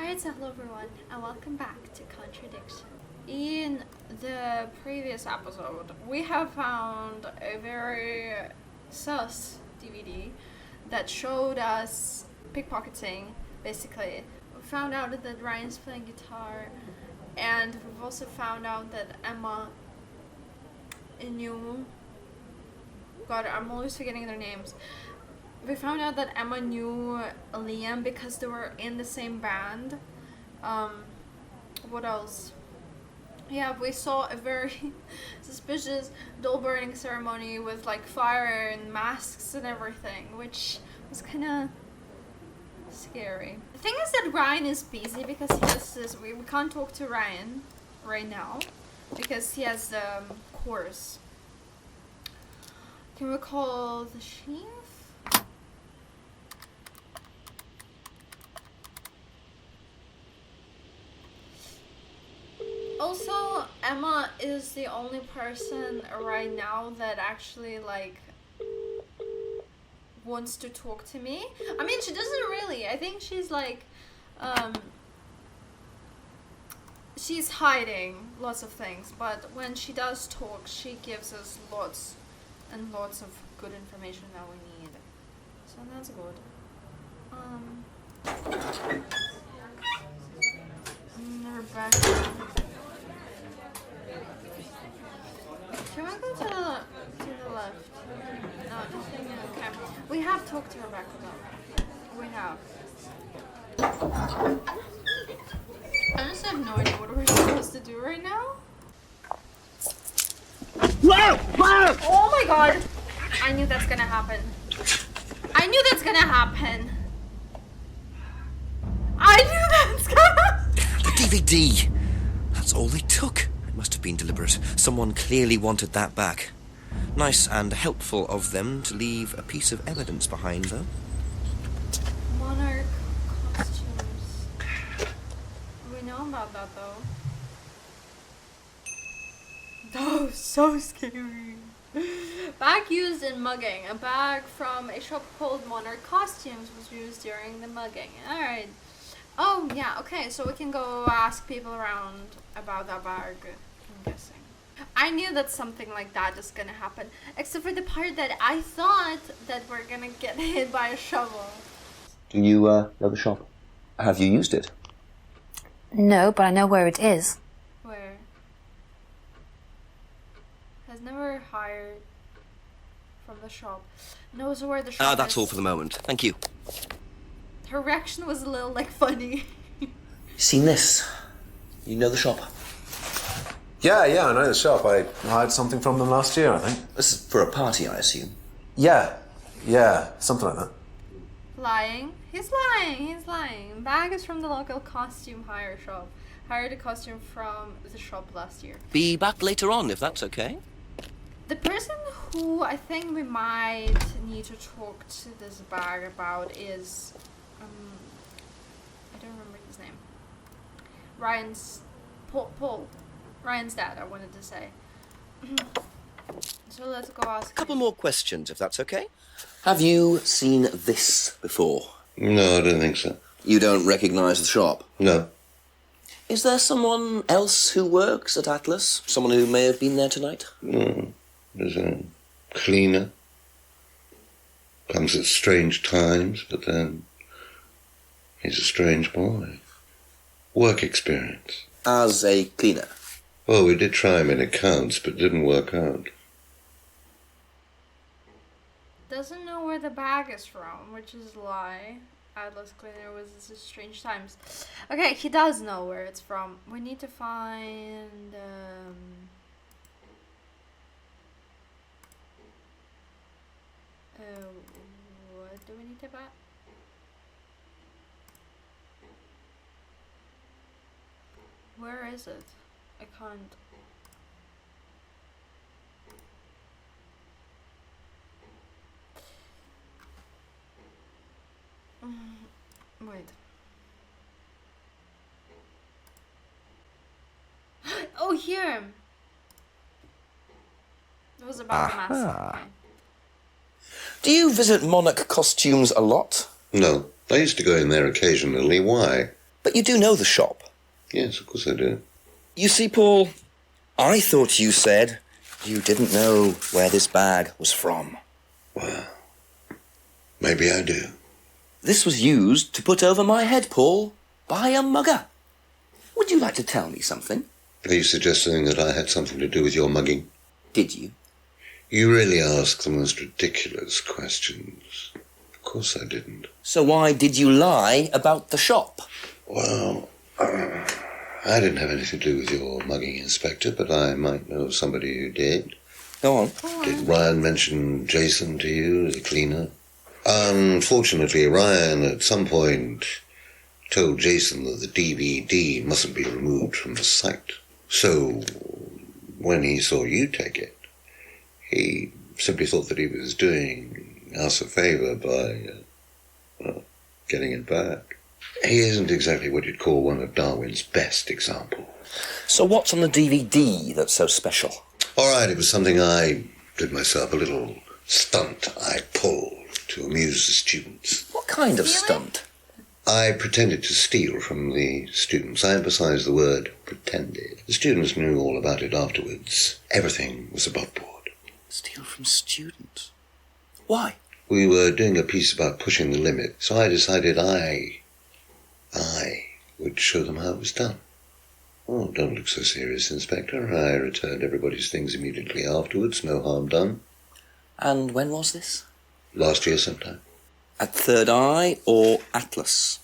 Alright, so hello everyone, and welcome back to Contradiction. In the previous episode, we have found a very sus DVD that showed us pickpocketing, basically. We found out that Ryan's playing guitar, and we've also found out that Emma knew... God, I'm always forgetting their names. We found out that Emma knew Liam because they were in the same band. What else? Yeah, we saw a very suspicious doll burning ceremony with like fire and masks and everything, which was kind of scary. The thing is that Ryan is busy because he has this, we can't talk to Ryan right now because he has the course. Can we call the chief? Also, Emma is the only person right now that actually like wants to talk to me. I mean, she doesn't really. I think she's like she's hiding lots of things, but when she does talk, she gives us lots and lots of good information that we need. So that's good. Rebecca. Can we go to the left? No, just thinking, okay. We have talked to Rebecca though. We have. I just have no idea what we're supposed to do right now. Oh my god! I knew that's gonna happen. I knew that's gonna happen. I knew that's gonna... The DVD! That's all they took. It must have been deliberate. Someone clearly wanted that back. Nice and helpful of them to leave a piece of evidence behind, though. Monarch costumes. We know about that, though. That was so scary. Bag used in mugging. A bag from a shop called Monarch Costumes was used during the mugging. Alright. Oh, yeah, okay, so we can go ask people around about that bag, I'm guessing. I knew that something like that is gonna happen, except for the part that I thought that we're gonna get hit by a shovel. Do you know the shop? Have you used it? No, but I know where it is. Where? Has never hired from the shop. Knows where the shop is. That's all for the moment. Thank you. Her reaction was a little, like, funny. Seen this? You know the shop? Yeah, I know the shop. I hired something from them last year, I think. This is for a party, I assume. Yeah, something like that. Lying? He's lying. Bag is from the local costume hire shop. Hired a costume from the shop last year. Be back later on, if that's okay. The person who I think we might need to talk to this bag about is... I don't remember his name. Ryan's... Paul. Ryan's dad, I wanted to say. So let's go ask A couple him. more questions, if that's okay. Have you seen this before? No, I don't think so. You don't recognise the shop? No. Is there someone else who works at Atlas? Someone who may have been there tonight? No. There's a cleaner. Comes at strange times, but then he's a strange boy. Work experience. As a cleaner? Well, we did try him in accounts, but didn't work out. Doesn't know where the bag is from, which is a lie. Atlas Cleaner was strange times. Okay, he does know where it's from. We need to find... what do we need to buy? Where is it? I can't. Wait. Oh, here! It was about the mask. Okay. Do you visit Monarch Costumes a lot? No. I used to go in there occasionally. Why? But you do know the shop. Yes, of course I do. You see, Paul, I thought you said you didn't know where this bag was from. Well, maybe I do. This was used to put over my head, Paul, by a mugger. Would you like to tell me something? Are you suggesting that I had something to do with your mugging? Did you? You really ask the most ridiculous questions. Of course I didn't. So why did you lie about the shop? Well, I didn't have anything to do with your mugging, Inspector, but I might know somebody who did. Go on. Did Ryan mention Jason to you as a cleaner? Unfortunately, Ryan at some point told Jason that the DVD mustn't be removed from the site. So, when he saw you take it, he simply thought that he was doing us a favour by getting it back. He isn't exactly what you'd call one of Darwin's best examples. So what's on the DVD that's so special? All right, it was something I did myself, a little stunt I pulled to amuse the students. What kind of stunt? I pretended to steal from the students. I emphasise the word pretended. The students knew all about it afterwards. Everything was above board. Steal from students? Why? We were doing a piece about pushing the limit, so I decided I would show them how it was done. Oh, don't look so serious, Inspector. I returned everybody's things immediately afterwards. No harm done. And when was this? Last year sometime. At Third Eye or Atlas?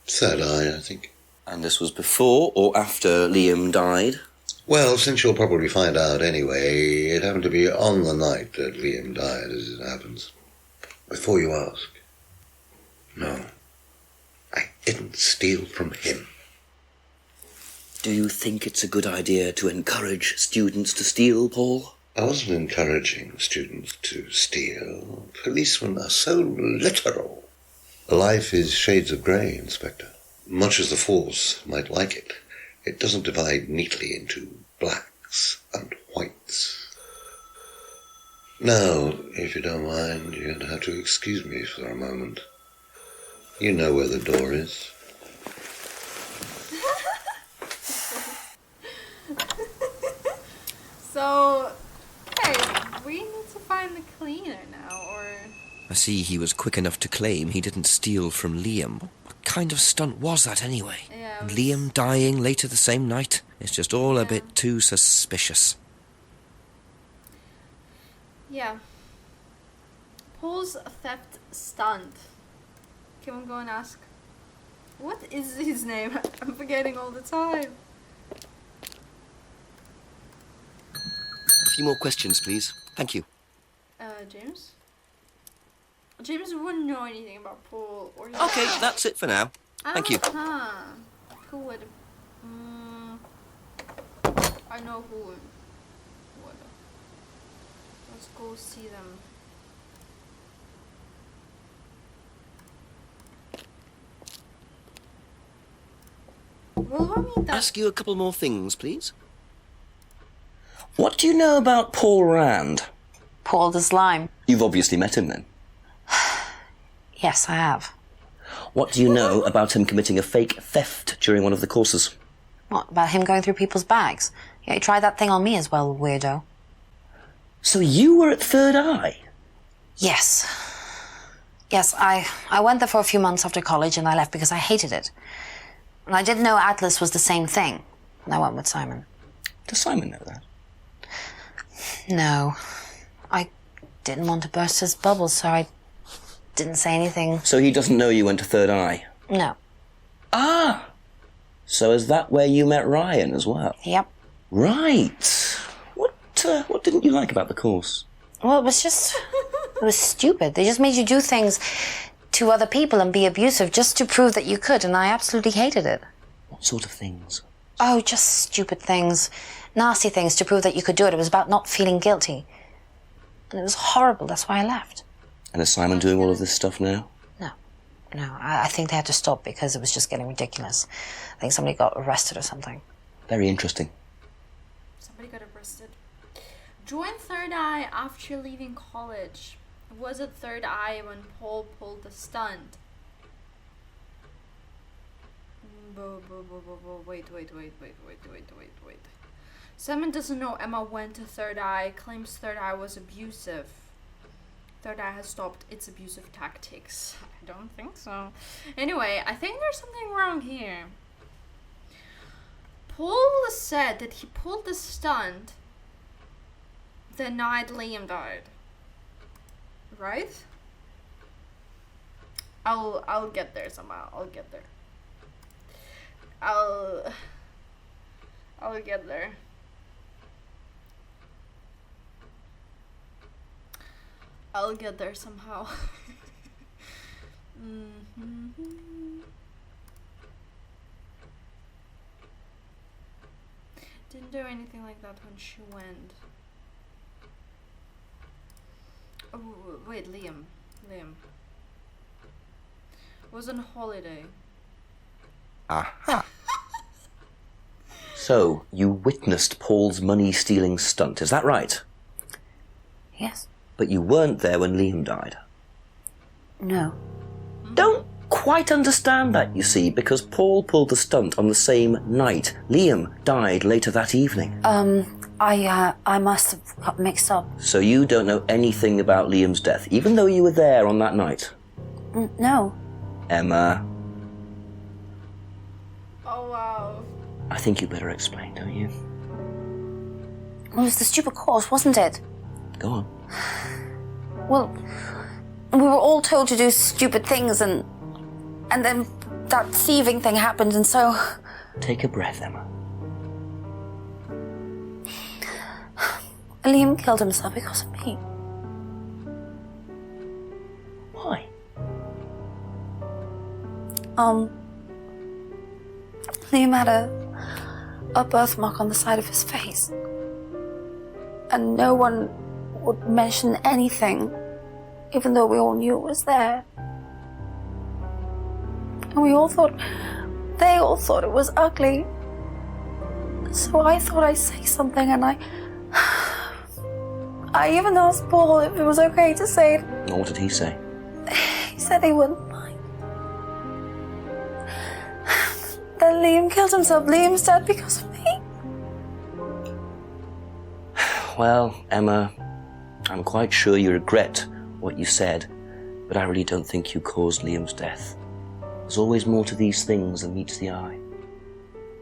Third Eye, I think. And this was before or after Liam died? Well, since you'll probably find out anyway, it happened to be on the night that Liam died, as it happens. Before you ask, no, I didn't steal from him. Do you think it's a good idea to encourage students to steal, Paul? I wasn't encouraging students to steal. Policemen are so literal. Life is shades of grey, Inspector. Much as the Force might like it, it doesn't divide neatly into blacks and whites. Now, if you don't mind, you're going to have to excuse me for a moment. You know where the door is. So, hey, we need to find the cleaner now, or... I see he was quick enough to claim he didn't steal from Liam. What kind of stunt was that anyway? Yeah, And Liam dying later the same night? It's just all a bit too suspicious. Yeah. Paul's theft stunt. Can we go and ask? What is his name? I'm forgetting all the time. A few more questions, please. Thank you. James? James wouldn't know anything about Paul or his... Okay, that's it for now. Thank you. Who would? I know who would. Let's go see them. Will we meet that? Ask you a couple more things, please. What do you know about Paul Rand? Paul the Slime. You've obviously met him then. Yes, I have. What do you know about him committing a fake theft during one of the courses? What, about him going through people's bags? Yeah, he tried that thing on me as well, weirdo. So you were at Third Eye? Yes. Yes, I went there for a few months after college and I left because I hated it. And I didn't know Atlas was the same thing. And I went with Simon. Does Simon know that? No. I didn't want to burst his bubble, so I didn't say anything. So he doesn't know you went to Third Eye? No. Ah! So is that where you met Ryan as well? Yep. Right. What didn't you like about the course? Well, it was stupid. They just made you do things to other people and be abusive just to prove that you could, and I absolutely hated it. What sort of things? Oh, just stupid things. Nasty things to prove that you could do it. It was about not feeling guilty. And it was horrible. That's why I left. And is Simon doing all of this stuff now? No, I think they had to stop because it was just getting ridiculous. I think somebody got arrested or something. Very interesting. Somebody got arrested. Joined Third Eye after leaving college. Was it Third Eye when Paul pulled the stunt? Wait. Simon doesn't know Emma went to Third Eye, claims Third Eye was abusive. Third Eye has stopped its abusive tactics. I don't think so. Anyway, I think there's something wrong here. Paul said that he pulled the stunt the night Liam died. Right? I'll get there somehow. I'll get there. I'll get there. I'll get there somehow. Didn't do anything like that when she went. Oh, wait, Liam was on holiday. Aha. So, you witnessed Paul's money-stealing stunt, is that right? Yes. But you weren't there when Liam died. No. Don't quite understand that, you see, because Paul pulled the stunt on the same night. Liam died later that evening. I must have got mixed up. So you don't know anything about Liam's death, even though you were there on that night? No. Emma, Oh wow. I think you better explain, don't you? Well, it was the stupid course, wasn't it? Go on. Well, we were all told to do stupid things, and then that thieving thing happened, and so... Take a breath, Emma. Liam killed himself because of me. Why? Liam had a birthmark on the side of his face. And no one would mention anything, even though we all knew it was there. And they all thought it was ugly. So I thought I'd say something, and I even asked Paul if it was okay to say it. What did he say? He said he wouldn't mind. Then Liam killed himself. Liam's dead because of me. Well, Emma, I'm quite sure you regret what you said, but I really don't think you caused Liam's death. There's always more to these things than meets the eye.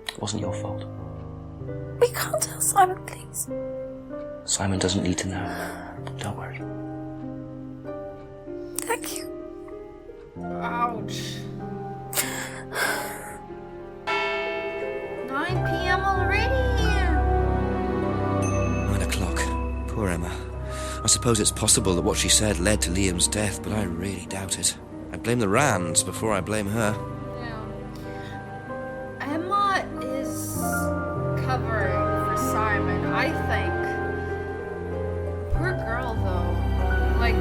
It wasn't your fault. We can't tell Simon, please. Simon doesn't need to know. Don't worry. Thank you. Ouch. 9 p.m. already. 9 o'clock. Poor Emma. I suppose it's possible that what she said led to Liam's death, but I really doubt it. I blame the Rands before I blame her. Yeah. Emma is covering for Simon, I think. Poor girl, though. Like...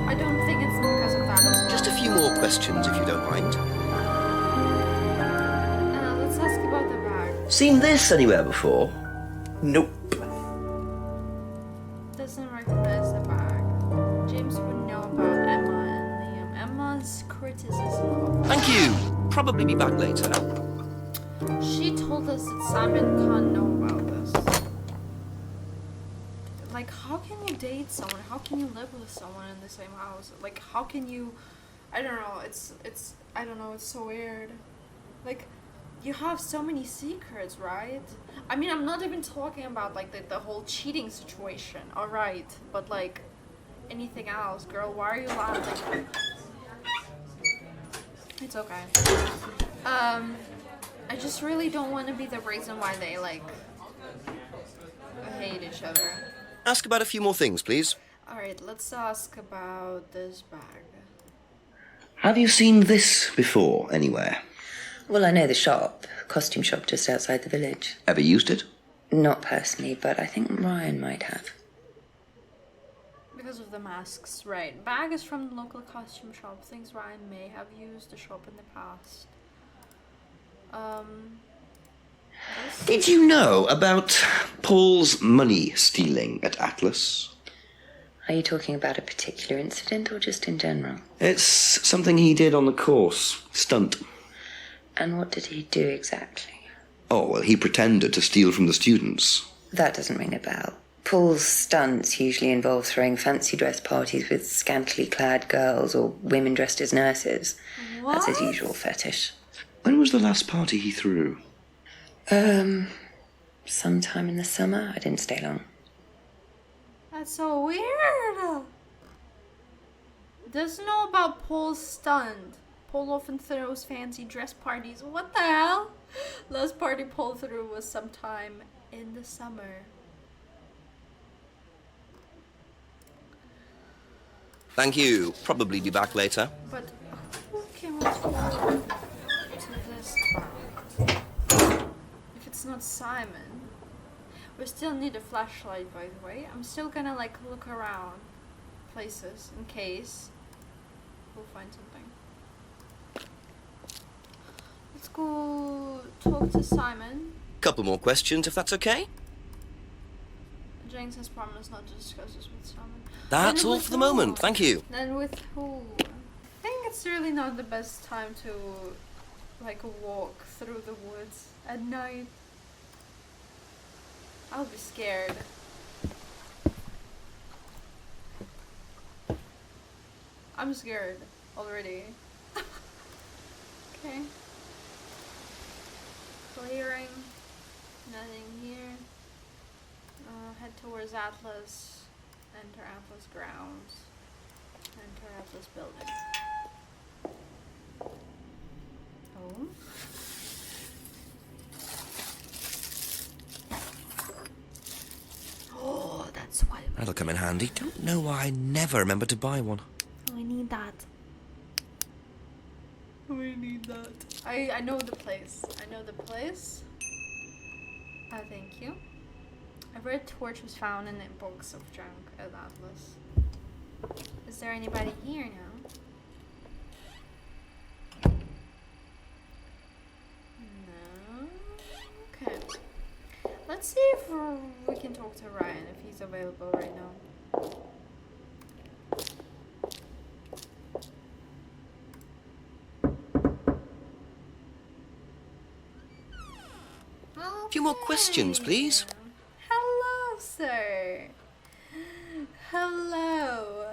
I don't think it's because of that as well. Just a few more questions, if you don't mind. Let's ask about the bag. Seen this anywhere before? Nope. Doesn't recognize the bag. James would know about Emma and Liam. Emma's criticism of... Thank you. Probably be back later. She told us that Simon can't know about this. Like, how can you date someone? How can you live with someone in the same house? Like, how can you... I don't know, I don't know, it's so weird. Like, you have so many secrets, right? I mean, I'm not even talking about, like, the whole cheating situation, alright? But, like, anything else, girl, why are you laughing? It's okay. I just really don't want to be the reason why they, like, hate each other. Ask about a few more things, please. Alright, let's ask about this bag. Have you seen this before, anywhere? Well, I know the shop, costume shop just outside the village. Ever used it? Not personally, but I think Ryan might have. Because of the masks, right. Bag is from the local costume shop. Things Ryan may have used the shop in the past. Did you know about Paul's money stealing at Atlas? Are you talking about a particular incident or just in general? It's something he did on the course. Stunt. And what did he do exactly? Oh, well, he pretended to steal from the students. That doesn't ring a bell. Paul's stunts usually involve throwing fancy dress parties with scantily clad girls or women dressed as nurses. What? That's his usual fetish. When was the last party he threw? Sometime in the summer. I didn't stay long. That's so weird. Doesn't know about Paul's stunt. Paul often throws fancy dress parties. What the hell? Last party Paul threw was sometime in the summer. Thank you. Probably be back later. But who can respond to this about? If it's not Simon. We still need a flashlight, by the way. I'm still gonna like look around places in case we'll find something. Let's go talk to Simon. Couple more questions, if that's okay? James has promised not to discuss this with Simon. That's Then all with for the who? moment. Thank you. Then with who? I think it's really not the best time to like walk through the woods at night. I'll be scared. I'm scared already. Okay. Clearing. Nothing here. Head towards Atlas. Enter Atlas grounds. Enter Atlas building. Oh. Oh, that's why. That'll come in handy. Don't know why I never remember to buy one. Oh, I need that. We need that. I know the place. I know the place. Thank you. A red torch was found in a box of junk at Atlas. Is there anybody here now? No. Okay. Let's see if we can talk to Ryan if he's available right now. A few more questions, please. Hello, sir. Hello.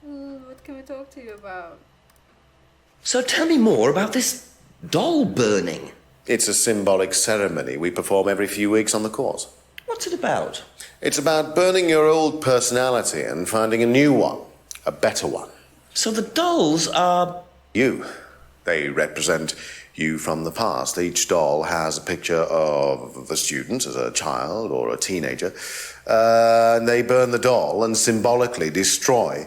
What can we talk to you about? So tell me more about this doll burning. It's a symbolic ceremony we perform every few weeks on the course. What's it about? It's about burning your old personality and finding a new one, a better one. So the dolls are... You. They represent you from the past. Each doll has a picture of the student as a child or a teenager. And they burn the doll and symbolically destroy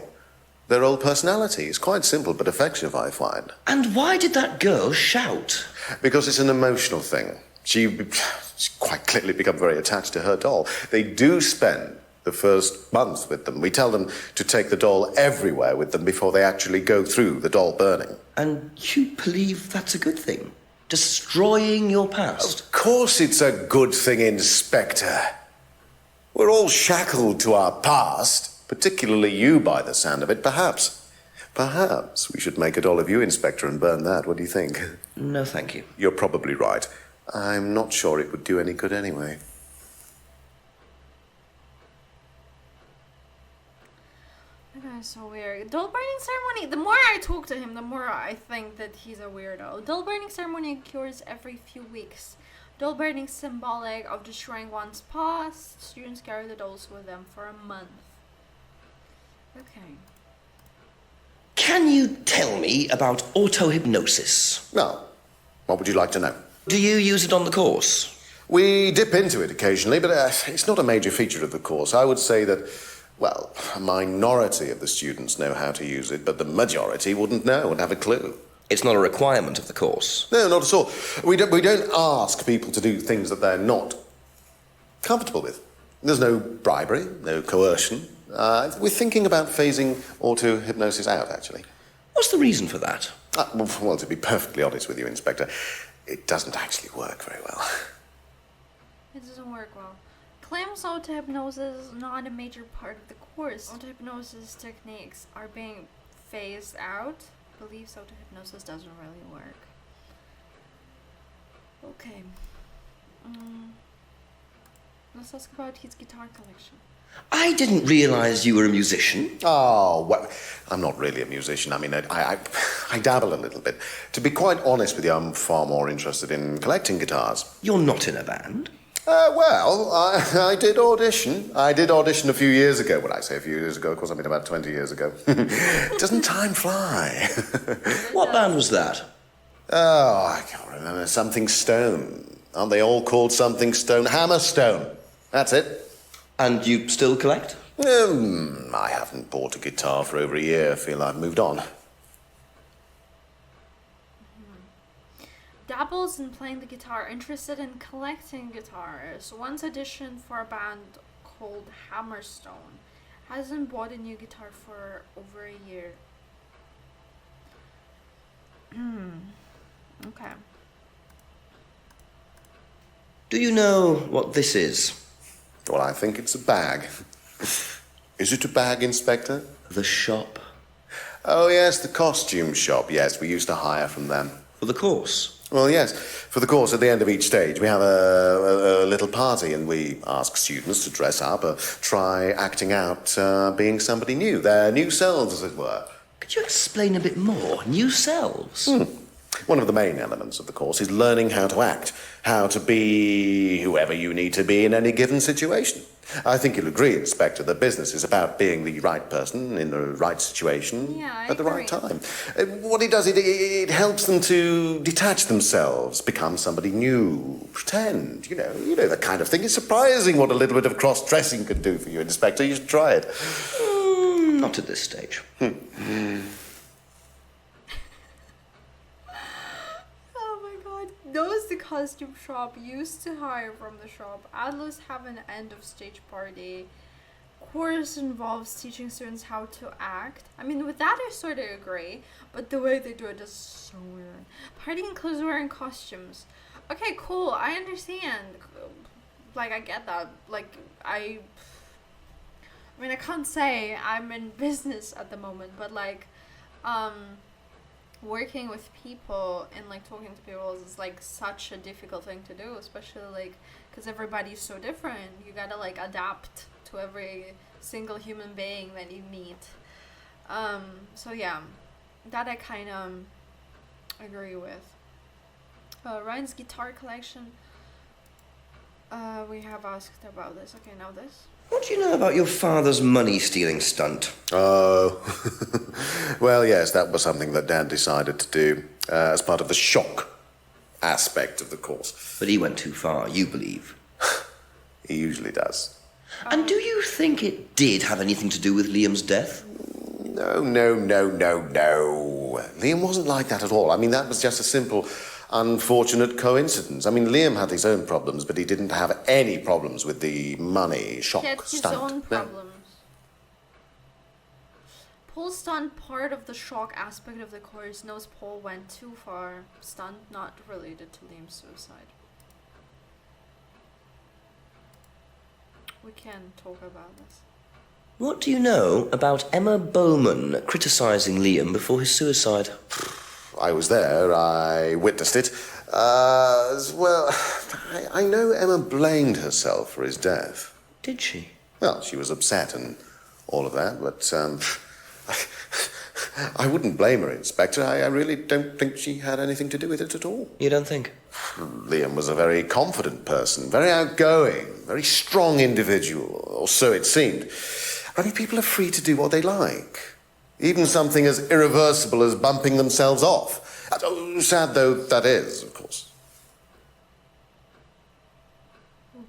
their old personality. It's quite simple but effective, I find. And why did that girl shout? Because it's an emotional thing. She's quite clearly become very attached to her doll. They do spend the first month with them. We tell them to take the doll everywhere with them before they actually go through the doll burning. And you believe that's a good thing? Destroying your past? Of course it's a good thing, Inspector. We're all shackled to our past, particularly you by the sound of it. Perhaps we should make a doll of you, Inspector, and burn that. What do you think? No, thank you. You're probably right. I'm not sure it would do any good anyway. That guy's so weird. Doll burning ceremony. The more I talk to him, the more I think that he's a weirdo. Doll burning ceremony occurs every few weeks. Doll burning symbolic of destroying one's past. Students carry the dolls with them for a month. Okay. Can you tell me about auto-hypnosis? Now, what would you like to know? Do you use it on the course? We dip into it occasionally, but it's not a major feature of the course. I would say that, well, a minority of the students know how to use it, but the majority wouldn't know and have a clue. It's not a requirement of the course. No, not at all. We don't ask people to do things that they're not comfortable with. There's no bribery, no coercion. We're thinking about phasing auto-hypnosis out, actually. What's the reason for that? Well, to be perfectly honest with you, Inspector, it doesn't actually work very well. It doesn't work well. Claims auto-hypnosis is not a major part of the course. Auto-hypnosis techniques are being phased out. Believes auto-hypnosis doesn't really work. Okay. Let's ask about his guitar collection. I didn't realize you were a musician. Oh, well, I'm not really a musician. I mean, I dabble a little bit. To be quite honest with you, I'm far more interested in collecting guitars. You're not in a band. Well, I did audition. I did audition a few years ago. When I say a few years ago, of course, I mean about 20 years ago. Doesn't time fly? What band was that? Oh, I can't remember. Something Stone. Aren't they all called something Stone? Hammerstone. That's it. And you still collect? I haven't bought a guitar for over a year. I feel I've moved on. Dabbles in playing the guitar, interested in collecting guitars. Once auditioned for a band called Hammerstone. Hasn't bought a new guitar for over a year. Okay. Do you know what this is? Well, I think it's a bag. Is it a bag, Inspector? The shop. Oh, yes, the costume shop. Yes, we used to hire from them. For the course? Well, yes. For the course, at the end of each stage, we have a little party and we ask students to dress up or try acting out being somebody new, their new selves, as it were. Could you explain a bit more? New selves? One of the main elements of the course is learning how to act, how to be whoever you need to be in any given situation. I think you'll agree, Inspector, that business is about being the right person in the right situation at the right time. What it does, it helps them to detach themselves, become somebody new, pretend, you know, that kind of thing. It's surprising what a little bit of cross-dressing can do for you, Inspector. You should try it. Not at this stage. Those the costume shop used to hire from the shop. Adlers have an end of stage party. Course involves teaching students how to act. I mean, with that I sort of agree, but the way they do it is so weird. Party includes wearing costumes. Okay, cool, I understand. Like, I get that. Like, I mean, I can't say I'm in business at the moment, but like, working with people and like talking to people is like such a difficult thing to do, especially like because everybody's so different. You gotta like adapt to every single human being that you meet. So yeah, that I kind of agree with. Ryan's guitar collection. We have asked about this. Okay, now this. What do you know about your father's money-stealing stunt? Oh, well, yes, that was something that Dad decided to do as part of the shock aspect of the course. But he went too far, you believe? He usually does. And do you think it did have anything to do with Liam's death? No. Liam wasn't like that at all. I mean, that was just a simple, unfortunate coincidence. I mean, Liam had his own problems, but he didn't have any problems with the money shock He had his stunt. own problems. Paul's stunt, part of the shock aspect of the course, knows Paul went too far. Stunt not related to Liam's suicide. We can talk about this. What do you know about Emma Bowman criticising Liam before his suicide? I was there. I witnessed it. Well, I know Emma blamed herself for his death. Did she? Well, she was upset and all of that, but I wouldn't blame her, Inspector. I really don't think she had anything to do with it at all. You don't think? Liam was a very confident person, very outgoing, very strong individual, or so it seemed. I mean, people are free to do what they like. Even something as irreversible as bumping themselves off. Sad though that is, of course.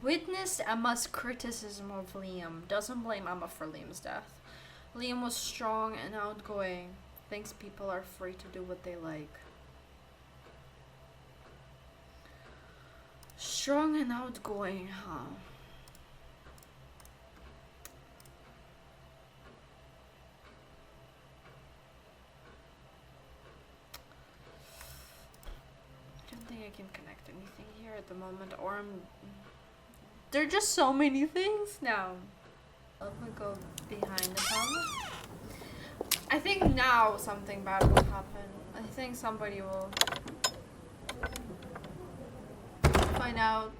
Witnessed Emma's criticism of Liam. Doesn't blame Emma for Liam's death. Liam was strong and outgoing. Thinks people are free to do what they like. Strong and outgoing, huh? I don't think I I can connect anything here at the moment, or there are just so many things now. Let me go behind the phone. I think now something bad will happen. I think somebody will find out.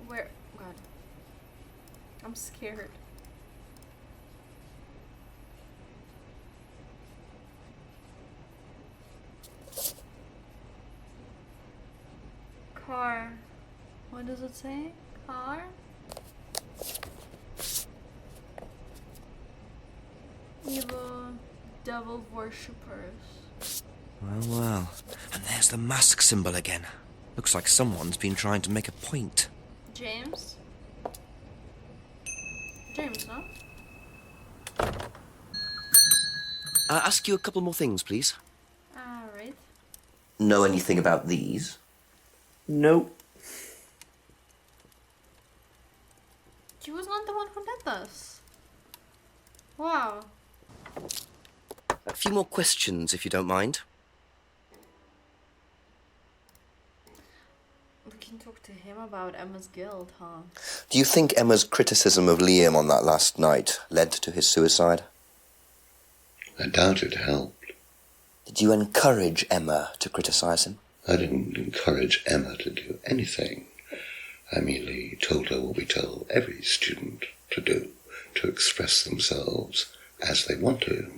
Where? God. I'm scared. Car. What does it say? Car? Evil devil worshippers. Well. And there's the mask symbol again. Looks like someone's been trying to make a point. James? James, no? Ask you a couple more things, please. Alright. Know anything about these? Nope. She was not the one who did this. Wow. A few more questions, if you don't mind. We can talk to him about Emma's guilt, huh? Do you think Emma's criticism of Liam on that last night led to his suicide? I doubt it helped. Did you encourage Emma to criticize him? I didn't encourage Emma to do anything. I merely told her what we tell every student to do, to express themselves as they want to.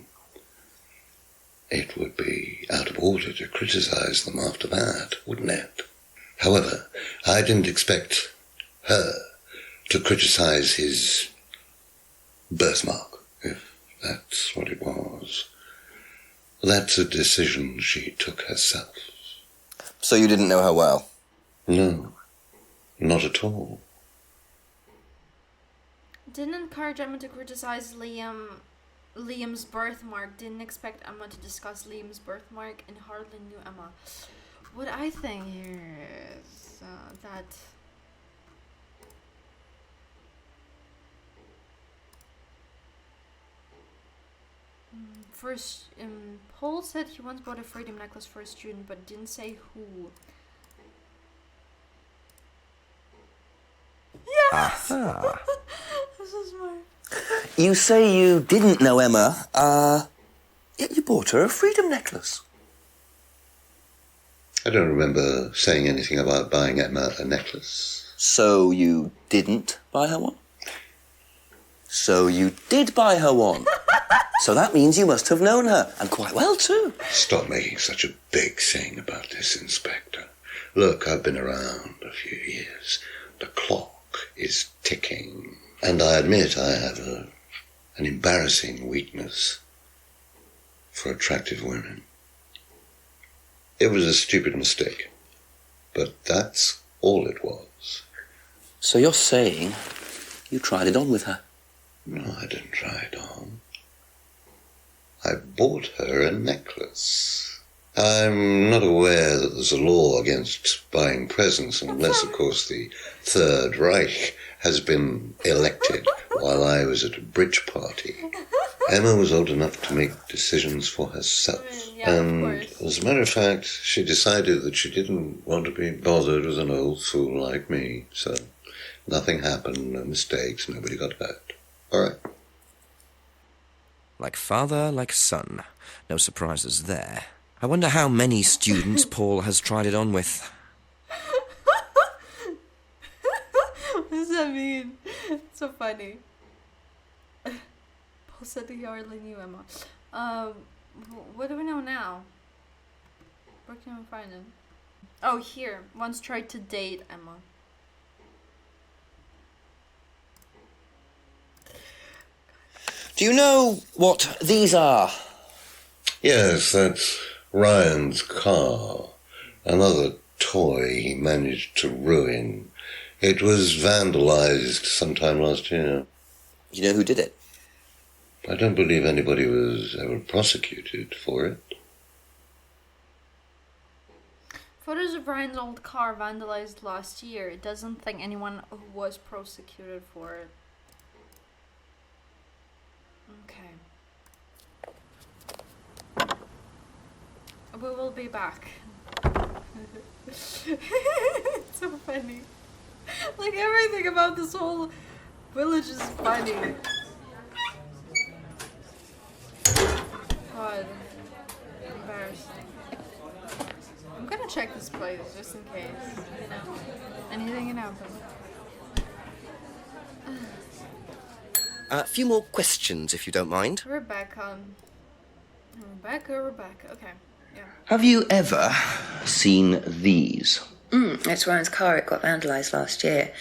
It would be out of order to criticize them after that, wouldn't it? However, I didn't expect her to criticize his birthmark, if that's what it was. That's a decision she took herself. So you didn't know her well? No, not at all. Didn't encourage Emma to criticize Liam's birthmark. Didn't expect Emma to discuss Liam's birthmark, and hardly knew Emma. What I think here is that first, Paul said he once bought a freedom necklace for a student, but didn't say who. Yes! Aha. This is smart. You say you didn't know Emma, yet you bought her a freedom necklace. I don't remember saying anything about buying Emma a necklace. So you didn't buy her one? So you did buy her one. So that means you must have known her, and quite well too. Stop making such a big thing about this, Inspector. Look, I've been around a few years. The clock is ticking. And I admit I have an embarrassing weakness for attractive women. It was a stupid mistake, but that's all it was. So you're saying you tried it on with her? No, I didn't try it on. I bought her a necklace. I'm not aware that there's a law against buying presents unless, of course, the Third Reich has been elected while I was at a bridge party. Emma was old enough to make decisions for herself. Yeah, And of course. as a matter of fact, she decided that she didn't want to be bothered with an old fool like me. So nothing happened, no mistakes, nobody got hurt. All right. Like father, like son. No surprises there. I wonder how many students Paul has tried it on with. What does that mean? It's so funny. Paul said he hardly knew Emma. What do we know now? Where can we find it? Oh, here. Once tried to date Emma. Do you know what these are? Yes, that's Ryan's car. Another toy he managed to ruin. It was vandalized sometime last year. Do you know who did it? I don't believe anybody was ever prosecuted for it. Photos of Ryan's old car vandalized last year. It doesn't think anyone was prosecuted for it. Okay. We will be back. It's so funny. Like everything about this whole village is funny. God. Embarrassing. I'm gonna check this place just in case, you know. Anything can happen. A few more questions, if you don't mind. Rebecca. Rebecca. Okay. Yeah. Have you ever seen these? It's Ryan's car. It got vandalised last year.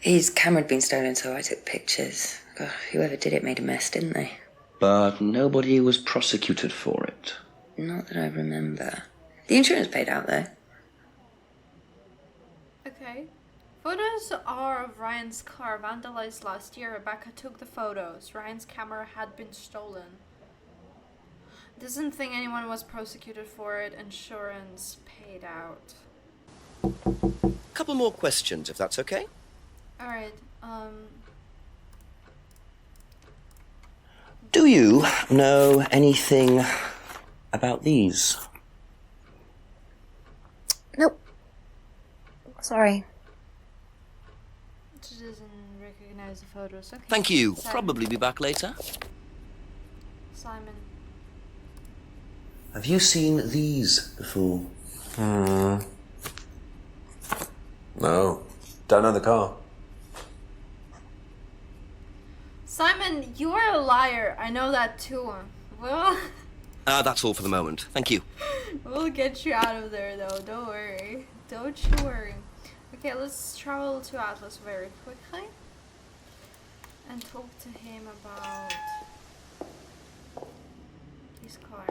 His camera had been stolen, so I took pictures. God, whoever did it made a mess, didn't they? But nobody was prosecuted for it. Not that I remember. The insurance paid out, though. Okay. Photos are of Ryan's car vandalized last year. Rebecca took the photos. Ryan's camera had been stolen. Doesn't think anyone was prosecuted for it. Insurance paid out. Couple more questions, if that's okay. Alright, Do you know anything about these? Nope. Sorry. she doesn't recognize the photos. Okay. Thank you. Simon. Probably be back later. Simon. Have you seen these before? No. Don't know the car. Simon, you are a liar. I know that too. Well, That's all for the moment. Thank you. we'll get you out of there though. Don't worry. Don't you worry. Okay, let's travel to Atlas very quickly and talk to him about his car.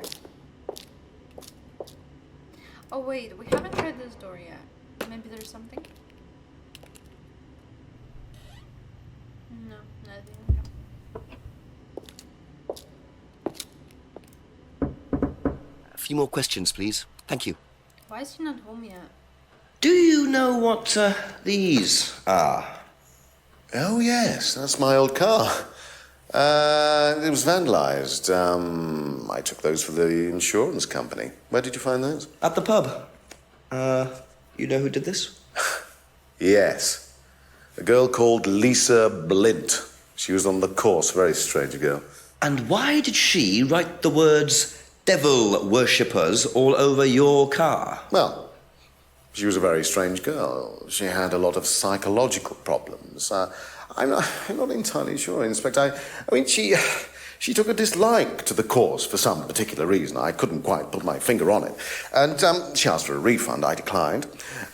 Oh wait, we haven't tried this door yet. Maybe there's something? No, nothing. A few more questions, please. Thank you. Why is he not home yet? Do you know what these are? Oh, yes, that's my old car. It was vandalised. I took those for the insurance company. Where did you find those? At the pub. You know who did this? Yes. A girl called Lisa Blint. She was on the course, very strange girl. And why did she write the words devil worshippers all over your car? Well, she was a very strange girl. She had a lot of psychological problems. I'm not entirely sure, Inspector. I mean, she took a dislike to the course for some particular reason. I couldn't quite put my finger on it. And she asked for a refund. I declined.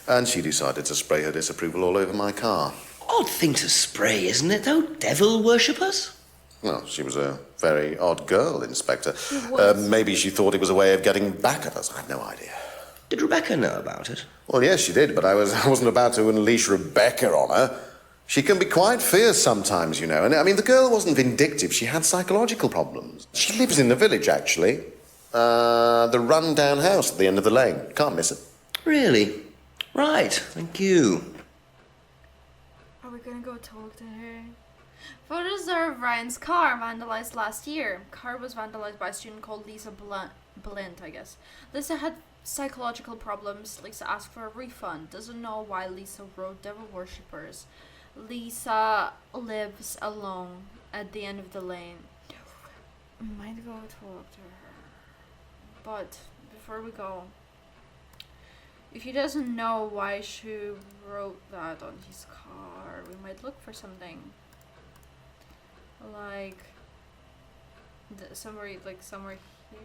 And she decided to spray her disapproval all over my car. Odd thing to spray, isn't it, though? Devil worshippers? Well, she was a very odd girl, Inspector. was. Maybe she thought it was a way of getting back at us. I have no idea. Did Rebecca know about it? Well, yes, she did, but I wasn't about to unleash Rebecca on her. She can be quite fierce sometimes, you know. And I mean, the girl wasn't vindictive. She had psychological problems. She lives in the village, actually. The run-down house at the end of the lane. Can't miss it. Really? Right, thank you. Are we gonna go talk to her? Photos are of Ryan's car vandalized last year. Car was vandalized by a student called Lisa Blint, I guess. Lisa had psychological problems. Lisa asked for a refund. Doesn't know why Lisa wrote devil worshippers. Lisa lives alone at the end of the lane. Might go talk to her. But before we go, if he doesn't know why she wrote that on his car, we might look for something. Like somewhere here.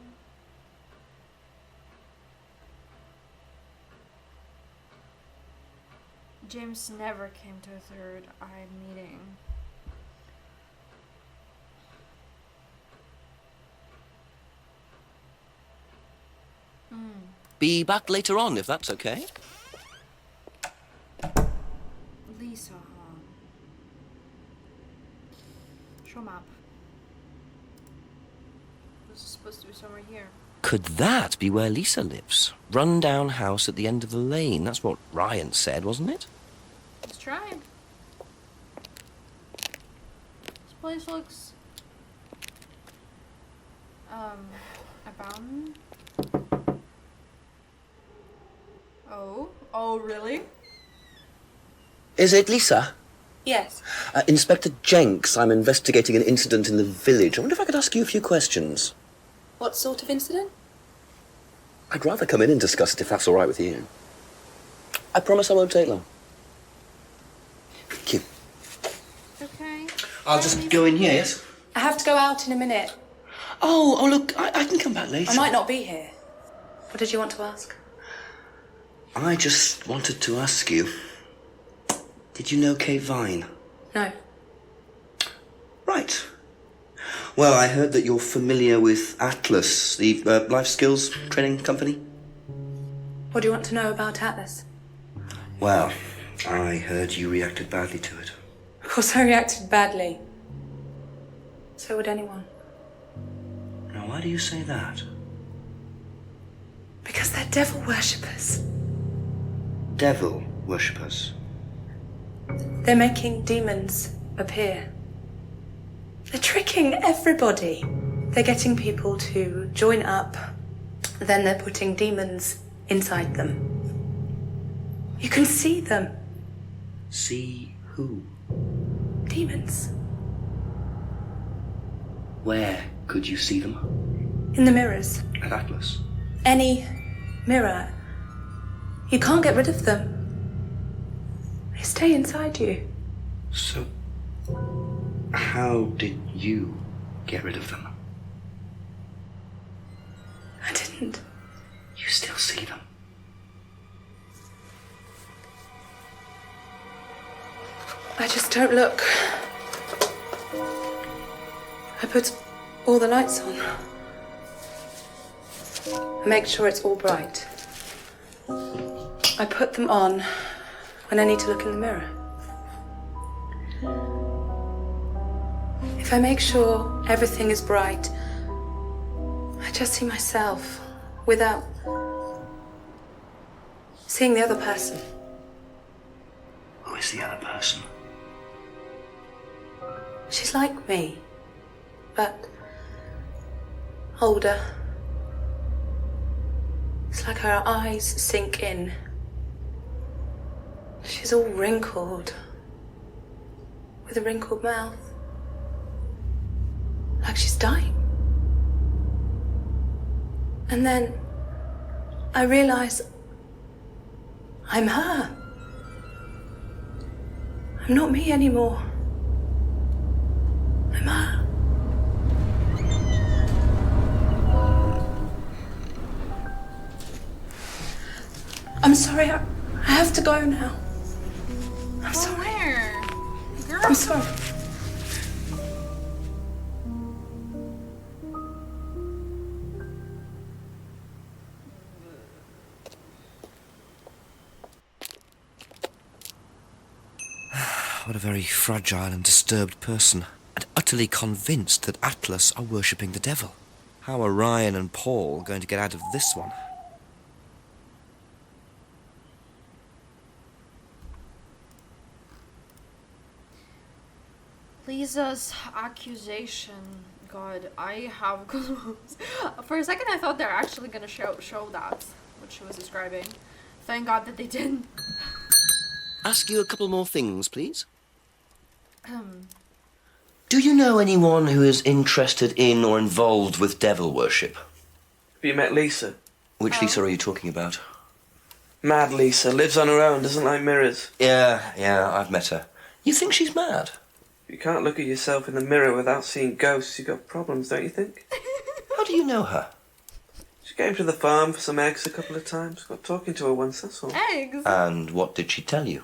James never came to a third eye meeting. Be back later on, if that's okay. Lisa, huh? Show map. This is supposed to be somewhere here. Could that be where Lisa lives? Run-down house at the end of the lane. That's what Ryan said, wasn't it? Let's try. This place looks abandoned. Oh? Oh, really? Is it Lisa? Yes. Inspector Jenks, I'm investigating an incident in the village. I wonder if I could ask you a few questions. What sort of incident? I'd rather come in and discuss it if that's all right with you. I promise I won't take long. Thank you. Okay. I'll just go in here, yes? I have to go out in a minute. Oh, look, I can come back later. I might not be here. What did you want to ask? I just wanted to ask you, did you know Kate Vine? No. Right. Well, I heard that you're familiar with Atlas, the life skills training company. What do you want to know about Atlas? Well, I heard you reacted badly to it. Of course I reacted badly. So would anyone. Now, why do you say that? Because they're devil worshippers. Devil worshippers. They're making demons appear. They're tricking everybody. They're getting people to join up, then they're putting demons inside them. You can see them. See who? Demons. Where could you see them? In the mirrors. At Atlas. Any mirror. You can't get rid of them. They stay inside you. So, how did you get rid of them? I didn't. You still see them? I just don't look. I put all the lights on. I make sure it's all bright. I put them on when I need to look in the mirror. If I make sure everything is bright, I just see myself without seeing the other person. Who is the other person? She's like me, but older. It's like her eyes sink in. She's all wrinkled, with a wrinkled mouth, like she's dying. And then I realize I'm her. I'm not me anymore. I'm her. I'm sorry, I have to go now. I'm sorry. Where? Girl. I'm sorry. What a very fragile and disturbed person, and utterly convinced that Atlas are worshipping the devil. How are Ryan and Paul going to get out of this one? Lisa's accusation. God, I have goosebumps. For a second, I thought they're actually gonna show that what she was describing. Thank God that they didn't. Ask you a couple more things, please. Do you know anyone who is interested in or involved with devil worship? Have you met Lisa? Which Lisa are you talking about? Mad Lisa, lives on her own, doesn't like mirrors. Yeah, I've met her. You think she's mad? You can't look at yourself in the mirror without seeing ghosts. You've got problems, don't you think? How do you know her? She came to the farm for some eggs a couple of times. Got talking to her once, that's all. Eggs? And what did she tell you?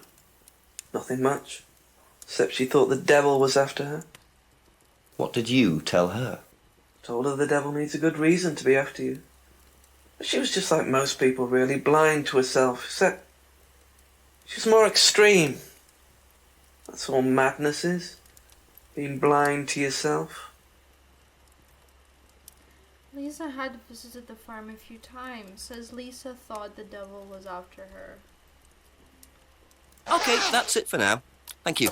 Nothing much. Except she thought the devil was after her. What did you tell her? Told her the devil needs a good reason to be after you. But she was just like most people, really, blind to herself. Except she was more extreme. That's all madness is. Being blind to yourself. Lisa had visited the farm a few times. Says Lisa thought the devil was after her. Okay, that's it for now. Thank you.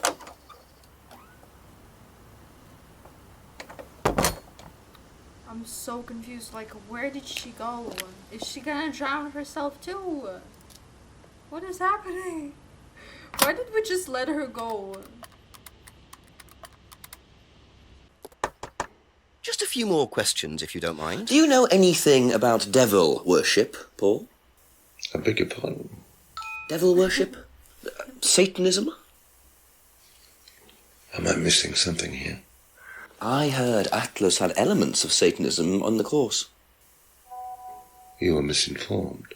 I'm so confused. Like, where did she go? Is she gonna drown herself too? What is happening? Why did we just let her go? Just a few more questions, if you don't mind. Do you know anything about devil worship, Paul? I beg your pardon. Devil worship? Satanism? Am I missing something here? I heard Atlas had elements of Satanism on the course. You are misinformed.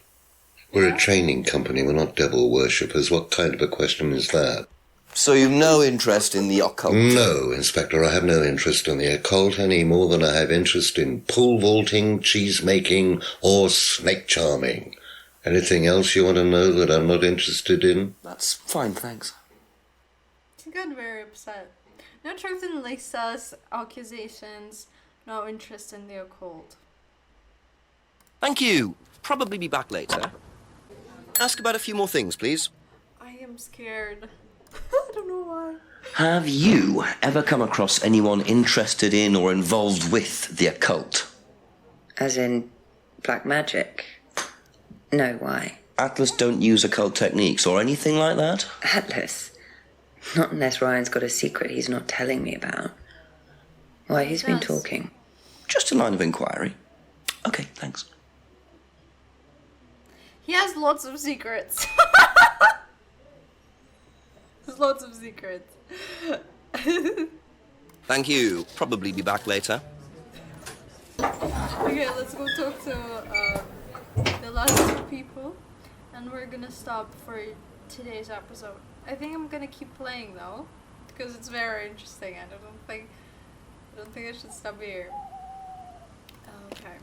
We're a training company, we're not devil worshippers. What kind of a question is that? So you've no interest in the occult? No, Inspector, I have no interest in the occult any more than I have interest in pole vaulting, cheese making, or snake charming. Anything else you want to know that I'm not interested in? That's fine, thanks. She got very upset. No truth in Lisa's accusations, no interest in the occult. Thank you. Probably be back later. Ask about a few more things, please. I am scared. I don't know why. Have you ever come across anyone interested in or involved with the occult? As in black magic? No, why? Atlas don't use occult techniques or anything like that? Atlas? Not unless Ryan's got a secret he's not telling me about. Why, who's been talking? Just a line of inquiry. Okay, thanks. He has lots of secrets. There's lots of secrets. Thank you. Probably be back later. Okay, let's go talk to the last two people, and we're gonna stop for today's episode. I think I'm gonna keep playing though, because it's very interesting, and I don't think I should stop here. Okay.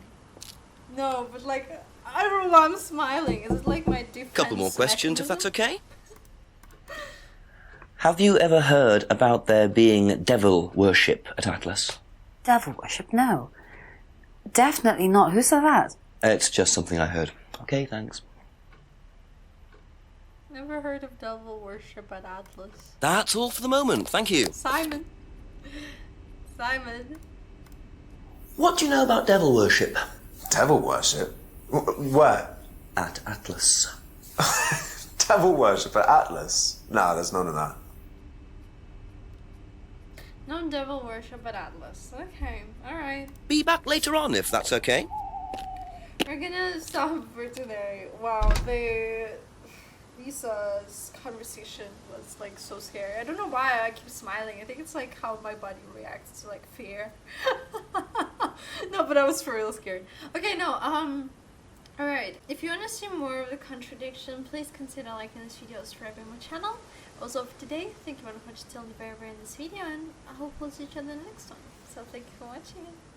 No, but like, I don't know why I'm smiling. Is it like my defense? Couple more questions, if that's mechanism? okay. Have you ever heard about there being devil worship at Atlas? Devil worship? No. Definitely not. Who said that? It's just something I heard. Okay, thanks. Never heard of devil worship at Atlas. That's all for the moment. Thank you. Simon. What do you know about devil worship? Devil worship? Where? At Atlas. Devil worship at Atlas? No, there's none of that. No devil worship at Atlas. Okay, alright. Be back later on, if that's okay. We're gonna stop for today. Wow, Lisa's conversation was like so scary. I don't know why I keep smiling. I think it's like how my body reacts to like fear. No, but I was for real scared. Okay, no, alright. If you want to see more of the contradiction, please consider liking this video, subscribing my channel. Also for today, thank you very much till the very end of this video, and I hope we'll see each other next time. So thank you for watching it.